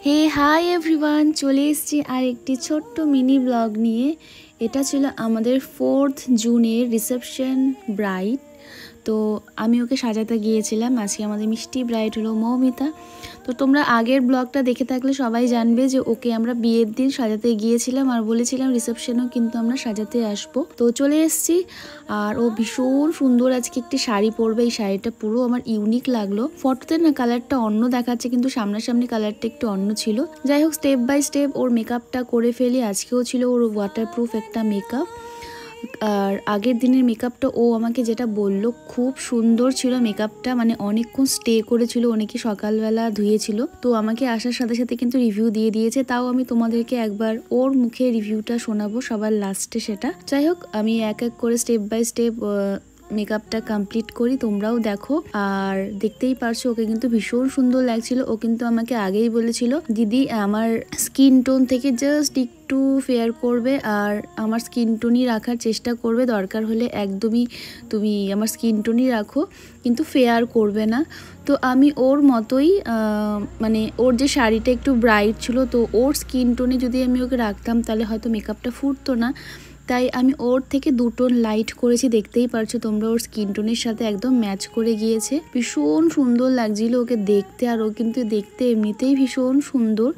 হে hi everyone, চলে এসেছি আর একটি ছোট্ট মিনি ব্লগ নিয়ে। এটা ছিল আমাদের 4th জুনের রিসেপশন ব্রাইড। তো আমি ওকে সাজাতে গিয়েছিলাম। আজকে আমাদের মিষ্টি ব্রাইড হলো মৌমিতা। তো তোমরা আগের ব্লগটা দেখে থাকলে সবাই জানবে যে ওকে আমরা বিয়ের দিন সাজাতে গিয়েছিলাম আর বলেছিলাম রিসেপশনেও কিন্তু আমরা সাজাতে আসবো। তো চলে এসেছি আর ও ভীষণ সুন্দর আজকে একটি শাড়ি পরবে। এই শাড়িটা পুরো আমার ইউনিক লাগলো। ফটোতে না কালারটা অন্য দেখাচ্ছে, কিন্তু সামনাসামনি কালারটা একটু অন্য ছিল। যাই হোক, স্টেপ বাই স্টেপ ওর মেকআপটা করে ফেলি। আজকেও ছিল ওর ওয়াটারপ্রুফ একটা মেকআপ। আর আগের দিনের মেকআপটা ও আমাকে যেটা বললো খুব সুন্দর ছিল মেকআপটা, মানে অনেকক্ষণ স্টে করেছিল, অনেকে সকালবেলা ধুয়েছিল। তো আমাকে আসার সাথে সাথে কিন্তু রিভিউ দিয়ে দিয়েছে। তাও আমি তোমাদেরকে একবার ওর মুখে রিভিউটা শোনাবো সবার লাস্টে সেটা। যাই হোক, আমি এক এক করে স্টেপ বাই স্টেপ মেকআপটা কমপ্লিট করি, তোমরাও দেখো। আর দেখতেই পারছো ওকে কিন্তু ভীষণ সুন্দর লাগছিল। ও কিন্তু আমাকে আগেই বলেছিল দিদি আমার স্কিন টোন থেকে জাস্ট একটু ফেয়ার করবে আর আমার স্কিন টোনই রাখার চেষ্টা করবে, দরকার হলে একদমই তুমি আমার স্কিন টোনই রাখো, কিন্তু ফেয়ার করবে না। তো আমি ওর মতোই মানে ওর যে শাড়িটা একটু ব্রাইট ছিল, তো ওর স্কিন টোনে যদি আমি ওকে রাখতাম তাহলে হয়তো মেকআপটা ফুটতো না। তাই আমি ওর থেকে 2 টোন লাইট করেছি, দেখতেই পারছো তোমরা। ওর স্কিন টোনের সাথে একদম ম্যাচ করে গিয়েছে। ভীষণ সুন্দর লাগছিল ওকে দেখতে, আর ও কিন্তু দেখতে এমনিতেই ভীষণ সুন্দর।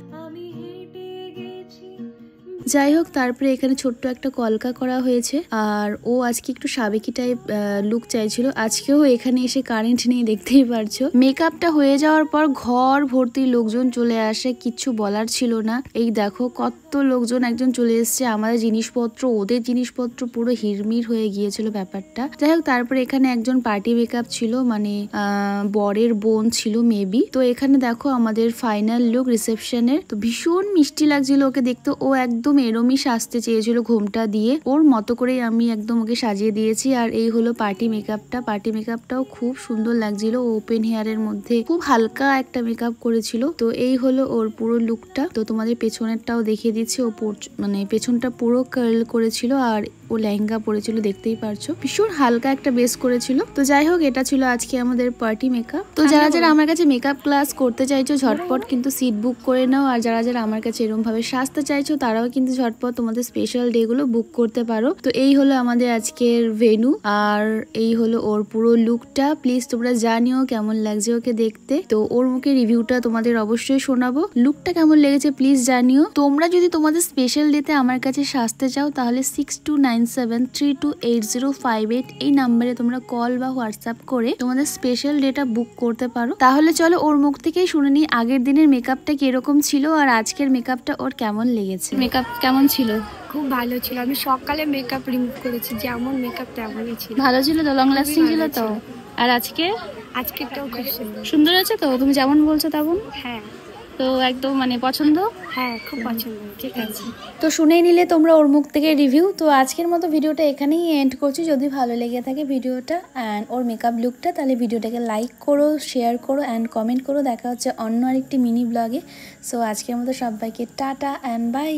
যাই হোক, তারপরে এখানে ছোট্ট একটা কলকা করা হয়েছে। আর ও আজকে একটু সাবেকি টাইপ লুক চাইছিল। আজকেও এখানে এসে কারেন্ট নেই, দেখতেই পারছো। মেকআপটা হয়ে যাওয়ার পর ঘর ভর্তি লোকজন চলে আসে, কিচ্ছু বলার ছিল না। এই দেখো কত লোকজন একজন চলে এসছে। আমাদের জিনিসপত্র ওদের জিনিসপত্র পুরো হিরমির হয়ে গিয়েছিল ব্যাপারটা। যাই হোক, তারপরে এখানে একজন পার্টি মেকআপ ছিল, মানে বরের বোন ছিল মেবি। তো এখানে দেখো আমাদের ফাইনাল লুক রিসেপশনের। তো ভীষণ মিষ্টি লাগছিল ওকে দেখতে। ও একদম এরমই সাজতে চেয়েছিল ঘোমটা দিয়ে, ওর মতো করেই আমি একদম ওকে সাজিয়ে দিয়েছি। আর এই হলো পার্টি মেকআপটা। পার্টি মেকআপটাও খুব সুন্দর লাগছিল। ওপেন হেয়ারের মধ্যে খুব হালকা একটা মেকআপ করেছিল। তো এই হলো ওর পুরো লুকটা। তো তোমাদের পেছনেরটাও দেখিয়ে দিচ্ছি। ও মানে পেছনটা পুরো কার্ল করেছিল আর ও লেহেঙ্গা পরেছিল, দেখতেই পারছো। ভীষণ হালকা একটা বেস করেছিল। তো যাই হোক, এটা ছিল আজকে আমাদের পার্টি মেকআপ। তো যারা যারা আমার কাছে মেকআপ ক্লাস করতে চাইছো ঝটপট কিন্তু সিট বুক করে নাও। আর যারা যারা আমার কাছে এরকম ভাবে সাজতে চাইছো তারাও কিন্তু ঝটপট তোমাদের স্পেশাল ডে গুলো বুক করতে পারো। তো এই হলো আমাদের আজকের ভেনু আর এই হলো ওর পুরো লুকটা। প্লিজ তোমরা জানিও কেমন লাগছে ওকে দেখতে। তো ওর মুখে রিভিউটা তোমাদের অবশ্যই শোনাবো। লুকটা কেমন লেগেছে প্লিজ জানিও। তোমরা যদি তোমাদের স্পেশাল ডেতে আমার কাছে সাজতে চাও তাহলে 6297328058 এই নাম্বারে তোমরা কল বা হোয়াটসঅ্যাপ করে তোমাদের স্পেশাল ডেটা বুক করতে পারো। তাহলে চলো ওর মুখ থেকেই শুনে নিই আগের দিনের মেকআপটা কিরকম ছিল আর আজকের মেকআপটা ওর কেমন লেগেছে। মেকআপ কেমন ছিল? খুব ভালো ছিল। আমি সকালে মেকআপ রিমুভ করেছি, যেমন মেকআপ তেমনই ছিল। ভালো ছিল তো, লং লাস্টিং ছিল তো। আর আজকেরটাও খুব সুন্দর সুন্দর আছে তো, তুমি যেমন বলছো তেমন। হ্যাঁ, তো একদম মানে পছন্দ। হ্যাঁ খুব পছন্দ। ঠিক আছে, তো শুনেই নিলে তোমরা ওর মুখ থেকে রিভিউ। তো আজকের মতো ভিডিওটা এখানেই এন্ড করছি। যদি ভালো লেগে থাকে ভিডিওটা অ্যান্ড ওর মেকআপ লুকটা, তাহলে ভিডিওটাকে লাইক করো, শেয়ার করো অ্যান্ড কমেন্ট করো। দেখা হচ্ছে অন্য আরেকটি মিনি ব্লগে। সো আজকের মতো সবাইকে টাটা অ্যান্ড বাই।